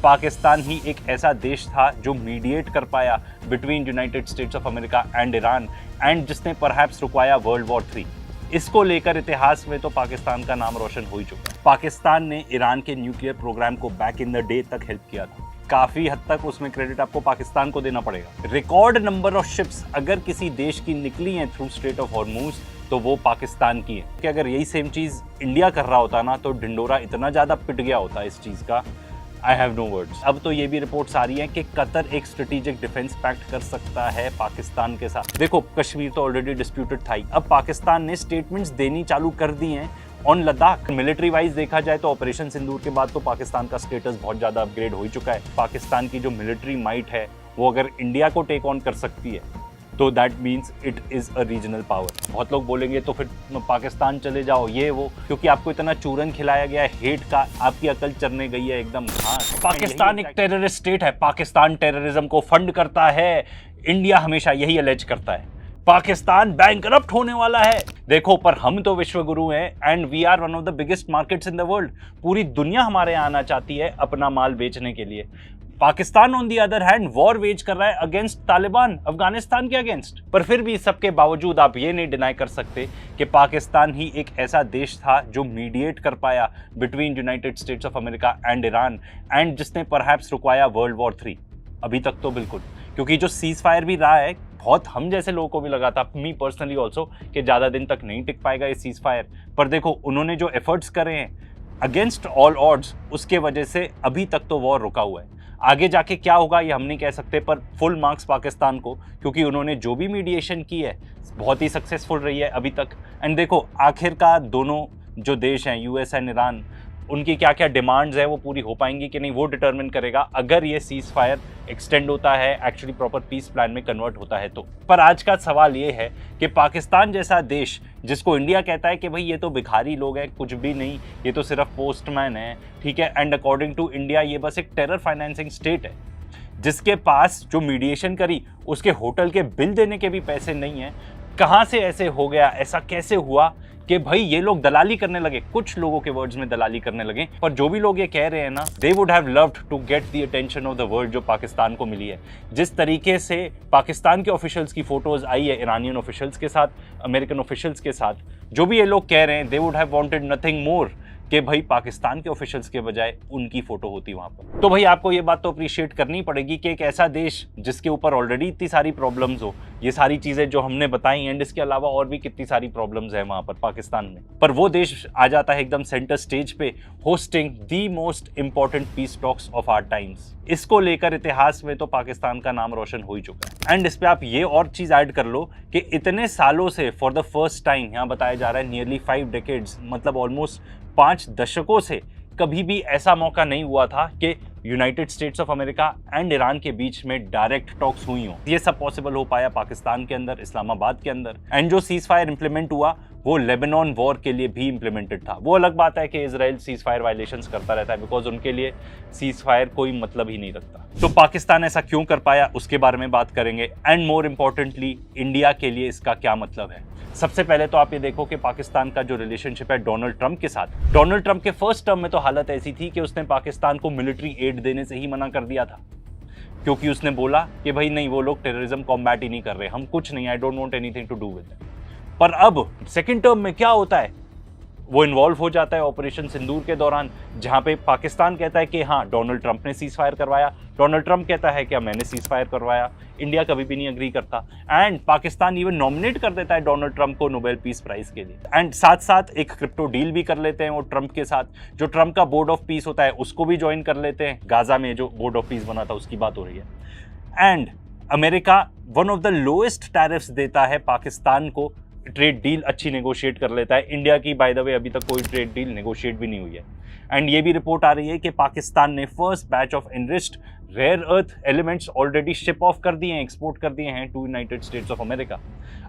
पाकिस्तान ही एक ऐसा देश था जो मीडिएट कर पाया between United States of America and Iran and जिसने परहैप्स रुकवाया वर्ल्ड वॉर 3। इसको लेकर इतिहास में तो पाकिस्तान का नाम रोशन हो ही चुका है। पाकिस्तान ने ईरान के न्यूक्लियर प्रोग्राम को बैक इन द डे तक हेल्प किया था। काफी हद तक उसमें क्रेडिट आपको पाकिस्तान को देना पड़ेगा। रिकॉर्ड नंबर ऑफ शिप्स अगर किसी देश की निकली हैं थ्रू स्ट्रेट ऑफ हॉर्मूज तो वो पाकिस्तान की है। कि अगर यही सेम चीज इंडिया कर रहा होता ना तो ढिंडोरा इतना ज्यादा पिट गया होता इस चीज का। I have no words. अब तो ये भी रिपोर्ट्स आ रही हैं कि कतर एक स्ट्रेटेजिक डिफेंस पैक्ट कर सकता है पाकिस्तान के साथ। देखो कश्मीर तो ऑलरेडी डिस्प्यूटेड था ही, अब पाकिस्तान ने स्टेटमेंट्स देनी चालू कर दी हैं ऑन लद्दाख। मिलिट्री वाइज देखा जाए तो ऑपरेशन सिंदूर के बाद तो पाकिस्तान का स्टेटस बहुत ज्यादा अपग्रेड हो ही चुका है। पाकिस्तान की जो मिलिट्री माइट है वो अगर इंडिया को टेक ऑन कर सकती है तो that means it is a regional power. बहुत लोग बोलेंगे तो फिर पाकिस्तान चले जाओ ये वो, क्योंकि आपको इतना चूरन खिलाया गया है हेट का, आपकी अकल चरने गई है एकदम। हाँ, पाकिस्तान एक टेररिस्ट स्टेट है, पाकिस्तान टेररिज्म को फंड करता है, इंडिया हमेशा यही अलेज करता है। पाकिस्तान बैंकरप्ट होने वाला है। देखो पर हम तो विश्वगुरु हैं and we are one of the biggest markets in the world. पूरी दुनिया हमारे यहाँ आना चाहती है अपना माल बेचने के लिए। Pakistan on the other hand war wage कर रहा है अगेंस्ट तालिबान, अफगानिस्तान के अगेंस्ट। पर फिर भी सबके बावजूद आप ये नहीं डिनाई कर सकते कि पाकिस्तान ही एक ऐसा देश था जो मीडिएट कर पाया between United States of America and Iran and जिसने परहैप्स रुकवाया वर्ल्ड वॉर 3। अभी तक तो बिल्कुल, क्योंकि जो सीज फायर भी रहा है बहुत हम जैसे लोगों को भी लगा था, मी पर्सनली ऑल्सो, कि ज़्यादा दिन तक नहीं टिक पाएगा ये सीज फायर। पर देखो उन्होंने जो एफर्ट्स करे हैं अगेंस्ट ऑल ऑड्स, उसके वजह से अभी तक तो वॉर रुका हुआ है। आगे जाके क्या होगा ये हम नहीं कह सकते, पर फुल मार्क्स पाकिस्तान को, क्योंकि उन्होंने जो भी मीडिएशन की है बहुत ही सक्सेसफुल रही है अभी तक। एंड देखो आखिरकार दोनों जो देश हैं यूएस एंड ईरान, उनकी क्या क्या डिमांड्स है वो पूरी हो पाएंगी कि नहीं वो डिटरमिन करेगा अगर ये सीज फायर एक्सटेंड होता है, एक्चुअली प्रॉपर पीस प्लान में कन्वर्ट होता है तो। पर आज का सवाल ये है कि पाकिस्तान जैसा देश जिसको इंडिया कहता है कि भाई ये तो भिखारी लोग हैं, कुछ भी नहीं, ये तो सिर्फ पोस्टमैन है, ठीक है, एंड अकॉर्डिंग टू इंडिया ये बस एक टेरर फाइनेंसिंग स्टेट है, जिसके पास जो मीडिएशन करी उसके होटल के बिल देने के भी पैसे नहीं है। कहाँ से ऐसे हो गया, ऐसा कैसे हुआ कि भाई ये लोग दलाली करने लगे? कुछ लोगों के वर्ड्स में दलाली करने लगे, पर जो भी लोग ये कह रहे हैं ना, they would have loved to get the attention of the world जो पाकिस्तान को मिली है। जिस तरीके से पाकिस्तान के ऑफिशियल्स की फोटोज आई है ईरानियन ऑफिशियल्स के साथ, अमेरिकन ऑफिशियल्स के साथ, जो भी ये लोग कह रहे हैं, दे would have wanted nothing more कि भाई पाकिस्तान के ऑफिशियल्स के बजाय उनकी फोटो होती वहां पर। तो भाई आपको ये बात तो अप्रिशिएट करनी पड़ेगी कि एक ऐसा देश जिसके ऊपर ऑलरेडी इतनी सारी प्रॉब्लम्स हो, ये सारी चीजें जो हमने बताई एंड इसके अलावा और भी कितनी सारी प्रॉब्लम्स है वहां पर पाकिस्तान में, पर वो देश आ जाता है एकदम सेंटर स्टेज पे hosting the most important peace talks of our times. इसको लेकर इतिहास में तो पाकिस्तान का नाम रोशन हो ही चुका है। एंड इस पे आप ये और चीज ऐड कर लो कि इतने सालों से फॉर द फर्स्ट टाइम यहाँ बताया जा रहा है नियरली 5 डेकेड्स, मतलब ऑलमोस्ट 5 दशकों से कभी भी ऐसा मौका नहीं हुआ था कि United States of America and Iran के बीच में डायरेक्ट टॉक्स हुई हो। ये सब पॉसिबल हो पाया पाकिस्तान के अंदर, इस्लामाबाद के अंदर। एंड जो सीज फायर इंप्लीमेंट हुआ वो लेबनान वॉर के लिए भी इंप्लीमेंटेड था। वो अलग बात है कि इजराइल सीज फायर वायलेशंस करता रहता है, बिकॉज उनके लिए सीज फायर कोई मतलब ही नहीं रखता। तो पाकिस्तान ऐसा क्यों कर पाया उसके बारे में बात करेंगे, एंड मोर इंपॉर्टेंटली इंडिया के लिए इसका क्या मतलब है। सबसे पहले तो आप ये देखो कि पाकिस्तान का जो रिलेशनशिप है डोनाल्ड ट्रंप के साथ, डोनाल्ड ट्रंप के फर्स्ट टर्म में तो हालत ऐसी थी कि उसने पाकिस्तान को मिलिट्री एड देने से ही मना कर दिया था, क्योंकि उसने बोला कि भाई नहीं, वो लोग टेररिज्म कॉम्बैट ही नहीं कर रहे, हम कुछ नहीं, I don't want anything to do with that. पर अब सेकंड टर्म में क्या होता है, वो इन्वॉल्व हो जाता है ऑपरेशन सिंदूर के दौरान, जहां पे पाकिस्तान कहता है कि हाँ डोनाल्ड ट्रंप ने सीज फायर करवाया, डोनाल्ड ट्रंप कहता है कि मैंने सीज फायर करवाया। इंडिया कभी भी नहीं अग्री करता एंड पाकिस्तान इवन नॉमिनेट कर देता है डोनाल्ड ट्रंप को नोबेल पीस प्राइज के लिए। एंड साथ साथ एक क्रिप्टो डील भी कर लेते हैं वो ट्रंप के साथ, जो ट्रंप का बोर्ड ऑफ पीस होता है उसको भी ज्वाइन कर लेते हैं। गाजा में जो बोर्ड ऑफ पीस बना था उसकी बात हो रही है। And America one of the lowest tariffs देता है पाकिस्तान को, ट्रेड डील अच्छी नेगोशिएट कर लेता है। इंडिया की बाय द वे अभी तक कोई ट्रेड डील नेगोशिएट भी नहीं हुई है। एंड ये भी रिपोर्ट आ रही है कि पाकिस्तान ने first batch of enriched rare earth elements already ship off कर दिए हैं, एक्सपोर्ट कर दिए हैं to United States of America.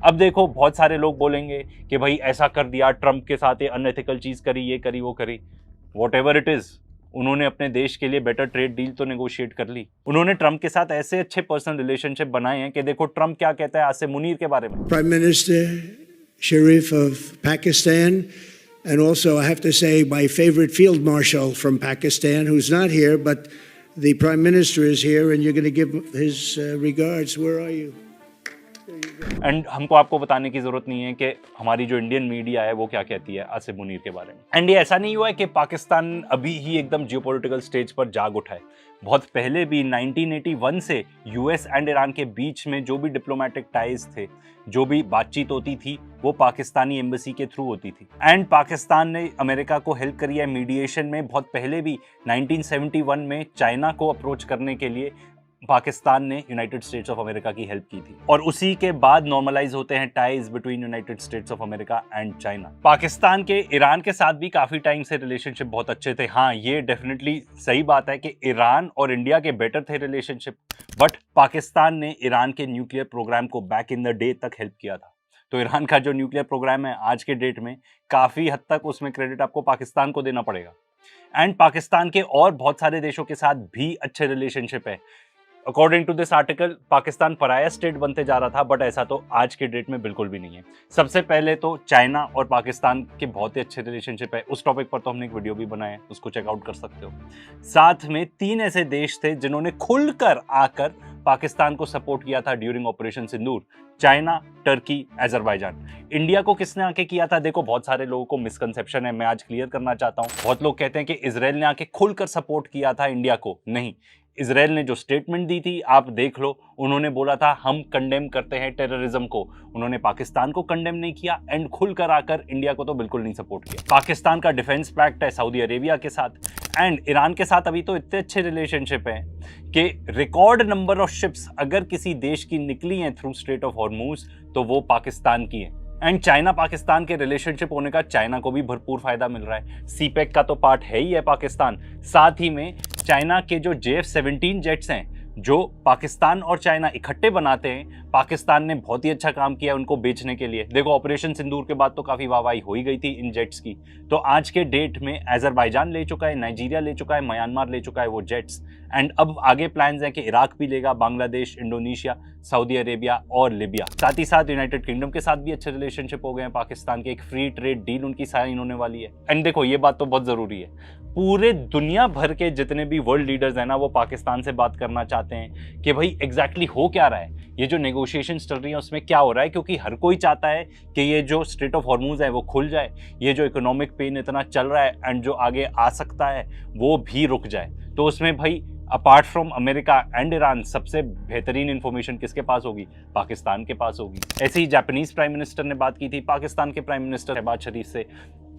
अब देखो बहुत सारे लोग बोलेंगे कि भाई ऐसा कर दिया, ट्रंप के साथ ये अनएथिकल चीज़ करी, ये करी, वो करी, वॉट एवर इट इज़, उन्होंने अपने देश के लिए बेटर ट्रेड डील तो नेगोशिएट कर ली। उन्होंने ट्रंप के साथ ऐसे अच्छे पर्सनल रिलेशनशिप बनाए हैं कि देखो ट्रंप क्या कहता है आसिम मुनीर के बारे में। Prime minister Sharif of Pakistan, and also I have to say my favorite field marshal from Pakistan, who's not here, but The Prime Minister is here, and you're going to give his regards. Where are you? And हमको आपको बताने की जरूरत नहीं है कि हमारी जो इंडियन मीडिया है वो क्या कहती है आसिफ मुनीर के बारे में। एंड ये ऐसा नहीं हुआ है कि पाकिस्तान अभी ही एकदम जियोपॉलिटिकल स्टेज पर जाग उठा है। बहुत पहले भी 1981 से यूएस एंड ईरान के बीच में जो भी डिप्लोमेटिक टाइज थे, जो भी बातचीत होती थी, वो पाकिस्तानी एम्बेसी के थ्रू होती थी। एंड पाकिस्तान ने अमेरिका को हेल्प करी है मीडिएशन में। बहुत पहले भी 1971 में चाइना को अप्रोच करने के लिए पाकिस्तान ने यूनाइटेड स्टेट्स ऑफ अमेरिका की हेल्प की थी, और उसी के बाद नॉर्मलाइज होते हैं ties between United States of America and China. Pakistan के ईरान के साथ भी काफी टाइम से रिलेशनशिप बहुत अच्छे थे। हाँ, ये डेफिनेटली सही बात है कि ईरान और इंडिया के बेटर थे रिलेशनशिप, बट पाकिस्तान ने ईरान के न्यूक्लियर प्रोग्राम को बैक इन द डे तक हेल्प किया था। तो ईरान का जो न्यूक्लियर प्रोग्राम है आज के डेट में काफी हद तक उसमें क्रेडिट आपको पाकिस्तान को देना पड़ेगा। एंड पाकिस्तान के और बहुत सारे देशों के साथ भी अच्छे रिलेशनशिप है। According to this article Pakistan pariah state बनते जा रहा था, बट ऐसा तो आज के डेट में बिल्कुल भी नहीं है। सबसे पहले तो चाइना और पाकिस्तान के बहुत ही अच्छे रिलेशनशिप है। उस टॉपिक पर तो हमने एक वीडियो भी बनाया है, उसको चेकआउट कर सकते हो। साथ में 3 ऐसे देश थे जिन्होंने खुलकर आकर पाकिस्तान को सपोर्ट किया था ड्यूरिंग ऑपरेशन सिंदूर: चाइना, टर्की, अजरबैजान। इंडिया को किसने आके किया था? देखो, बहुत सारे लोगों को मिसकंसेप्शन है, मैं आज क्लियर करना चाहता हूँ। बहुत लोग कहते हैं कि इजराइल ने आके खुलकर सपोर्ट किया था इंडिया को। नहीं, इजराइल ने जो स्टेटमेंट दी थी आप देख लो, उन्होंने बोला था हम कंडेम करते हैं टेररिज्म को। उन्होंने पाकिस्तान को कंडेम नहीं किया एंड खुलकर आकर इंडिया को तो बिल्कुल नहीं सपोर्ट किया। पाकिस्तान का डिफेंस पैक्ट है सऊदी अरेबिया के साथ, एंड ईरान के साथ अभी तो इतने अच्छे रिलेशनशिप हैं कि रिकॉर्ड नंबर ऑफ शिप्स अगर किसी देश की निकली हैं थ्रू स्ट्रेट ऑफ हॉर्मूज तो वो पाकिस्तान की है। एंड चाइना पाकिस्तान के रिलेशनशिप होने का चाइना को भी भरपूर फायदा मिल रहा है। सीपेक का तो पार्ट है ही है पाकिस्तान। साथ ही में चाइना के जो JF-17 जेट्स हैं जो पाकिस्तान और चाइना इकट्ठे बनाते हैं, पाकिस्तान ने बहुत ही अच्छा काम किया उनको बेचने के लिए। देखो, ऑपरेशन सिंदूर के बाद तो काफी वाहवाही हो ही गई थी इन जेट्स की। तो आज के डेट में अजरबैजान ले चुका है, नाइजीरिया ले चुका है, म्यांमार ले चुका है वो जेट्स। एंड अब आगे प्लान्स हैं कि इराक भी लेगा, बांग्लादेश, इंडोनेशिया, सऊदी अरेबिया और लिबिया। साथ ही साथ यूनाइटेड किंगडम के साथ भी अच्छे रिलेशनशिप हो गए हैं पाकिस्तान के। एक फ्री ट्रेड डील उनकी साइन होने वाली है। एंड देखो, ये बात तो बहुत जरूरी है, पूरे दुनिया भर के जितने भी वर्ल्ड लीडर्स हैं ना, वो पाकिस्तान से बात करना चाहते हैं कि भाई एग्जैक्टली हो क्या रहा है, ये जो नेगोशिएशन चल रही है उसमें क्या हो रहा है। क्योंकि हर कोई चाहता है कि ये जो स्ट्रेट ऑफ हॉर्मूज है वो खुल जाए, ये जो इकोनॉमिक पेन इतना चल रहा है एंड जो आगे आ सकता है वो भी रुक जाए। तो उसमें भाई apart from America and Iran सबसे बेहतरीन इंफॉर्मेशन किसके पास होगी? पाकिस्तान के पास होगी। ऐसे ही जापानीज प्राइम मिनिस्टर ने बात की थी पाकिस्तान के प्राइम मिनिस्टर शहबाज शरीफ से।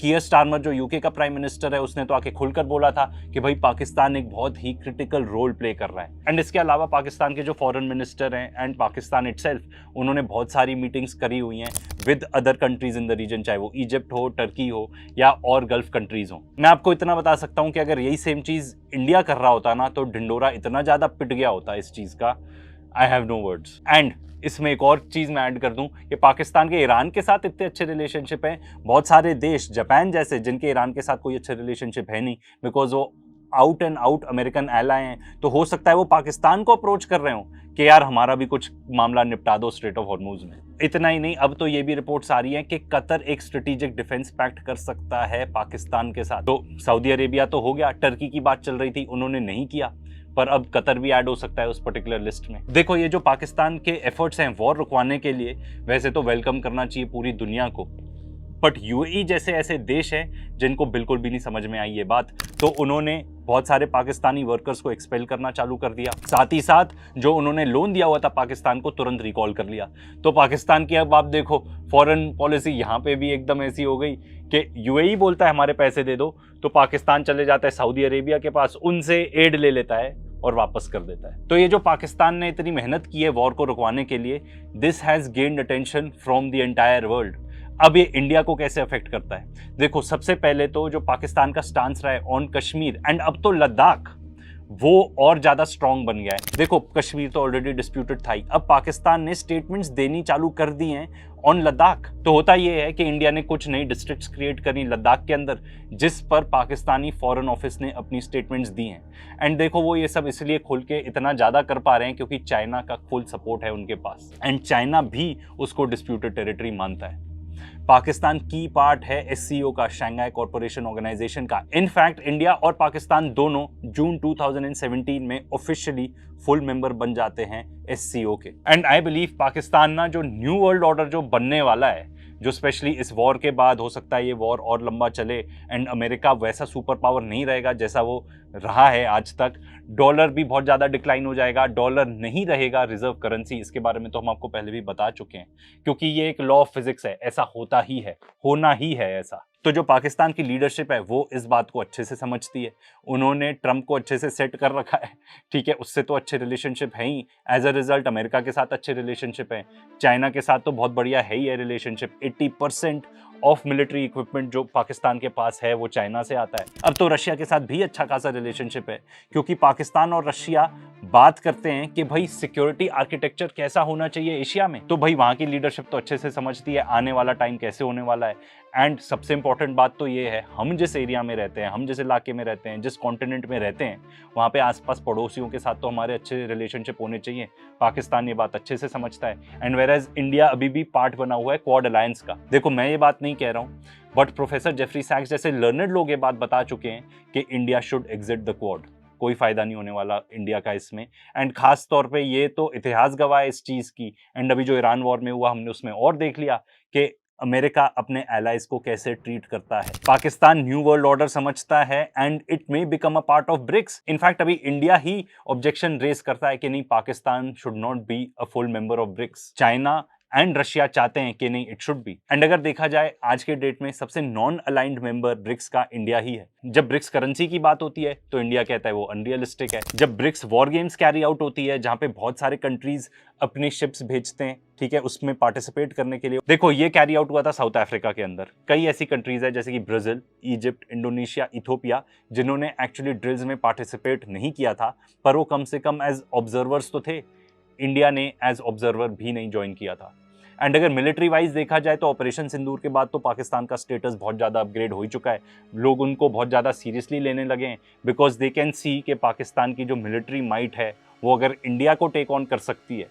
कीयर स्टारमर जो यूके का प्राइम मिनिस्टर है, उसने तो आके खुलकर बोला था कि भाई पाकिस्तान एक बहुत ही क्रिटिकल रोल प्ले कर रहा है। एंड इसके अलावा पाकिस्तान के जो फॉरेन मिनिस्टर हैं एंड पाकिस्तान इटसेल्फ, उन्होंने बहुत सारी मीटिंग्स करी हुई हैं with other countries in the region, चाहे वो इजिप्ट हो, टर्की हो या और गल्फ कंट्रीज हो। मैं आपको इतना बता सकता हूं कि अगर यही सेम चीज इंडिया कर रहा होता ना तो ढिंडोरा इतना ज्यादा पिट गया होता इस चीज का, I have no words. And इसमें एक और चीज मैं ऐड कर दूं कि पाकिस्तान के ईरान के साथ इतने अच्छे रिलेशनशिप हैं। बहुत सारे देश, जापान जैसे, जिनके ईरान के साथ कोई अच्छे रिलेशनशिप है नहीं, बिकॉज वो out and out American ally हैं। तो हो सकता है वो पाकिस्तान को अप्रोच कर रहे हो कि यार हमारा भी कुछ मामला निपटा दो स्ट्रेट ऑफ हॉर्मूज में। इतना ही नहीं, अब तो ये भी रिपोर्ट्स आ रही हैं कि कतर एक स्ट्रेटेजिक डिफेंस पैक्ट कर सकता है पाकिस्तान के साथ। तो सऊदी अरेबिया तो हो गया, टर्की की बात चल रही थी, उन्होंने नहीं किया, पर अब कतर भी ऐड हो सकता है उस पर्टिकुलर लिस्ट में। देखो, ये जो पाकिस्तान के एफर्ट्स हैं वॉर रुकवाने के लिए, वैसे तो वेलकम करना चाहिए पूरी दुनिया को, बट यूएई जैसे ऐसे देश हैं जिनको बिल्कुल भी नहीं समझ में आई ये बात, तो उन्होंने बहुत सारे पाकिस्तानी वर्कर्स को एक्सपेल करना चालू कर दिया। साथ ही साथ जो उन्होंने लोन दिया हुआ था पाकिस्तान को, तुरंत रिकॉल कर लिया। तो पाकिस्तान की अब आप देखो फॉरेन पॉलिसी यहाँ पे भी एकदम ऐसी हो गई कि यूएई बोलता है हमारे पैसे दे दो, तो पाकिस्तान चले जाता है सऊदी अरेबिया के पास, उनसे एड ले लेता है और वापस कर देता है। तो ये जो पाकिस्तान ने इतनी मेहनत की है वॉर को रुकवाने के लिए, this has gained attention from the entire world. अब ये इंडिया को कैसे अफेक्ट करता है? देखो, सबसे पहले तो जो पाकिस्तान का स्टांस रहा है ऑन कश्मीर एंड अब तो लद्दाख, वो और ज्यादा स्ट्रांग बन गया है। देखो, कश्मीर तो ऑलरेडी डिस्प्यूटेड था ही, अब पाकिस्तान ने स्टेटमेंट्स देनी चालू कर दी हैं ऑन लद्दाख। तो होता यह है कि इंडिया ने कुछ नई डिस्ट्रिक्ट्स क्रिएट करी लद्दाख के अंदर, जिस पर पाकिस्तानी फॉरेन ऑफिस ने अपनी स्टेटमेंट्स दी हैं। एंड देखो, वो ये सब इसलिए खुल के इतना ज्यादा कर पा रहे हैं क्योंकि चाइना का फुल सपोर्ट है उनके पास, एंड चाइना भी उसको डिस्प्यूटेड टेरिटरी मानता है। पाकिस्तान की पार्ट है SCO का, शंघाई कॉरपोरेशन ऑर्गेनाइजेशन का। इनफैक्ट इंडिया और पाकिस्तान दोनों जून 2017 में ऑफिशियली फुल मेंबर बन जाते हैं SCO के। एंड आई बिलीव पाकिस्तान ना जो न्यू वर्ल्ड ऑर्डर जो बनने वाला है, जो स्पेशली इस वॉर के बाद, हो सकता है ये वॉर और लंबा चले एंड अमेरिका वैसा सुपर पावर नहीं रहेगा जैसा वो रहा है आज तक। डॉलर भी बहुत ज़्यादा डिक्लाइन हो जाएगा, डॉलर नहीं रहेगा रिजर्व करेंसी। इसके बारे में तो हम आपको पहले भी बता चुके हैं, क्योंकि ये एक लॉ ऑफ फिजिक्स है, ऐसा होता ही है, होना ही है ऐसा। तो जो पाकिस्तान की लीडरशिप है वो इस बात को अच्छे से समझती है, उन्होंने ट्रंप को अच्छे से सेट कर रखा है, ठीक है, उससे तो अच्छे रिलेशनशिप है ही। एज अ रिजल्ट अमेरिका के साथ अच्छे रिलेशनशिप है, चाइना के साथ तो बहुत बढ़िया है ही है रिलेशनशिप। 80% ऑफ मिलिट्री इक्विपमेंट जो पाकिस्तान के पास है वो चाइना से आता है। अब तो रशिया के साथ भी अच्छा खासा रिलेशनशिप है, क्योंकि पाकिस्तान और रशिया बात करते हैं कि भाई सिक्योरिटी आर्किटेक्चर कैसा होना चाहिए एशिया में, तो भाई वहाँ की लीडरशिप तो अच्छे से समझती है आने वाला टाइम कैसे होने वाला है। एंड सबसे इंपॉर्टेंट बात तो ये है, हम जिस एरिया में रहते हैं, हम जिस इलाके में रहते हैं, जिस कॉन्टिनेंट में रहते हैं, वहाँ पे आसपास पड़ोसियों के साथ तो हमारे अच्छे रिलेशनशिप होने चाहिए। पाकिस्तान ये बात अच्छे से समझता है। एंड वेयरएज इंडिया अभी भी पार्ट बना हुआ है क्वाड अलायंस का। देखो मैं ये बात नहीं कह रहा हूँ, बट प्रोफेसर जेफरी सैक्स जैसे लर्नड लोग ये बात बता चुके हैं कि India should exit the quad. कोई फायदा नहीं होने वाला इंडिया का इसमें। एंड खास तौर पे ये तो इतिहास गवाह है इस चीज़ की। एंड अभी जो ईरान वॉर में हुआ हमने उसमें और देख लिया कि अमेरिका अपने एलाइज को कैसे ट्रीट करता है। पाकिस्तान न्यू वर्ल्ड ऑर्डर समझता है and it may become a part of BRICS. In fact अभी इंडिया ही ऑब्जेक्शन रेज करता है कि नहीं, Pakistan should not be a full member of BRICS. China and Russia चाहते हैं कि नहीं, इट शुड बी। एंड अगर देखा जाए आज के डेट में सबसे नॉन अलाइंड मेंबर ब्रिक्स का इंडिया ही है। जब ब्रिक्स करेंसी की बात होती है तो इंडिया कहता है वो अनरियलिस्टिक है। जब BRICS war games carry out होती है जहां पे बहुत सारे कंट्रीज अपने शिप्स भेजते हैं, ठीक है, उसमें पार्टिसिपेट करने के लिए, देखो ये कैरी आउट हुआ था साउथ अफ्रीका के अंदर। कई ऐसी कंट्रीज है जैसे कि ब्राजील, इजिप्ट, इंडोनेशिया, इथोपिया, जिन्होंने एक्चुअली ड्रिल्स में पार्टिसिपेट नहीं किया था, पर वो कम से कम एज ऑब्जर्वर्स तो थे। इंडिया ने एज ऑब्जर्वर भी नहीं ज्वाइन किया था। एंड अगर मिलिट्री वाइज देखा जाए तो ऑपरेशन सिंदूर के बाद तो पाकिस्तान का स्टेटस बहुत ज़्यादा अपग्रेड हो ही चुका है। लोग उनको बहुत ज़्यादा सीरियसली लेने लगे हैं, बिकॉज दे कैन सी कि पाकिस्तान की जो मिलिट्री माइट है वो अगर इंडिया को टेक ऑन कर सकती है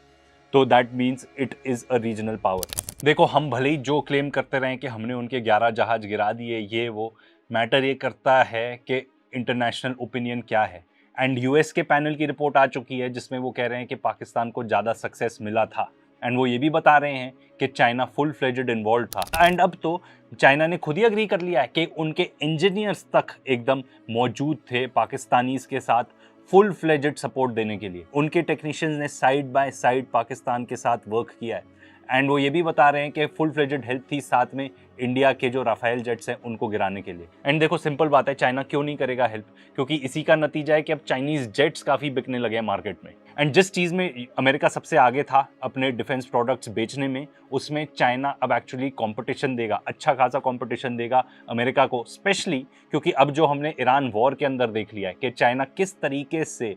तो that means it is a regional power. देखो हम भले ही जो क्लेम करते रहें कि हमने उनके 11 जहाज गिरा दिए, ये वो, मैटर ये करता है कि इंटरनेशनल ओपिनियन क्या है। एंड यूएस के पैनल की रिपोर्ट आ चुकी है जिसमें वो कह रहे हैं कि पाकिस्तान को ज़्यादा सक्सेस मिला था। एंड वो ये भी बता रहे हैं कि चाइना फुल फ्लेजेड इन्वॉल्व था। एंड अब तो चाइना ने खुद ही अग्री कर लिया है कि उनके इंजीनियर्स तक एकदम मौजूद थे पाकिस्तानीज के साथ फुल फ्लेजेड सपोर्ट देने के लिए। उनके टेक्नीशियंस ने साइड बाय साइड पाकिस्तान के साथ वर्क किया है। एंड वो ये भी बता रहे हैं कि फुल फ्लेजेड हेल्प थी साथ में इंडिया के जो राफेल जेट्स हैं उनको गिराने के लिए। एंड देखो सिंपल बात है, चाइना क्यों नहीं करेगा हेल्प, क्योंकि इसी का नतीजा है कि अब चाइनीज जेट्स काफ़ी बिकने लगे हैं मार्केट में। एंड जिस चीज़ में अमेरिका सबसे आगे था अपने डिफेंस प्रोडक्ट्स बेचने में, उसमें चाइना अब एक्चुअली कंपटीशन देगा, अच्छा खासा कंपटीशन देगा अमेरिका को, स्पेशली क्योंकि अब जो हमने ईरान वॉर के अंदर देख लिया है कि चाइना किस तरीके से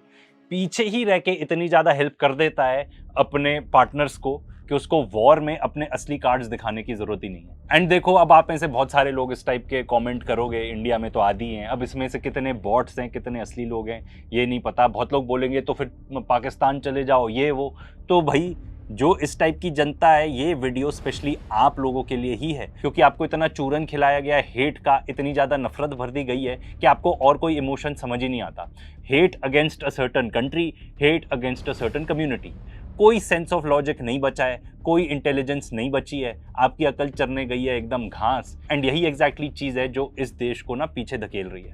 पीछे ही रह के इतनी ज़्यादा हेल्प कर देता है अपने पार्टनर्स को कि उसको वॉर में अपने असली कार्ड्स दिखाने की जरूरत ही नहीं है। एंड देखो अब आप में से बहुत सारे लोग इस टाइप के कमेंट करोगे, इंडिया में तो आदि हैं, अब इसमें से कितने बॉट्स हैं कितने असली लोग हैं ये नहीं पता। बहुत लोग बोलेंगे तो फिर पाकिस्तान चले जाओ ये वो। तो भाई जो इस टाइप की जनता है, ये वीडियो स्पेशली आप लोगों के लिए ही है, क्योंकि आपको इतना चूरन खिलाया गया है हेट का, इतनी ज़्यादा नफरत भर दी गई है कि आपको और कोई इमोशन समझ ही नहीं आता। Hate against a certain country, hate against a certain community, कोई सेंस ऑफ लॉजिक नहीं बचा है, कोई इंटेलिजेंस नहीं बची है, आपकी अकल चरने गई है एकदम घास। एंड यही एग्जैक्टली चीज़ है जो इस देश को ना पीछे धकेल रही है।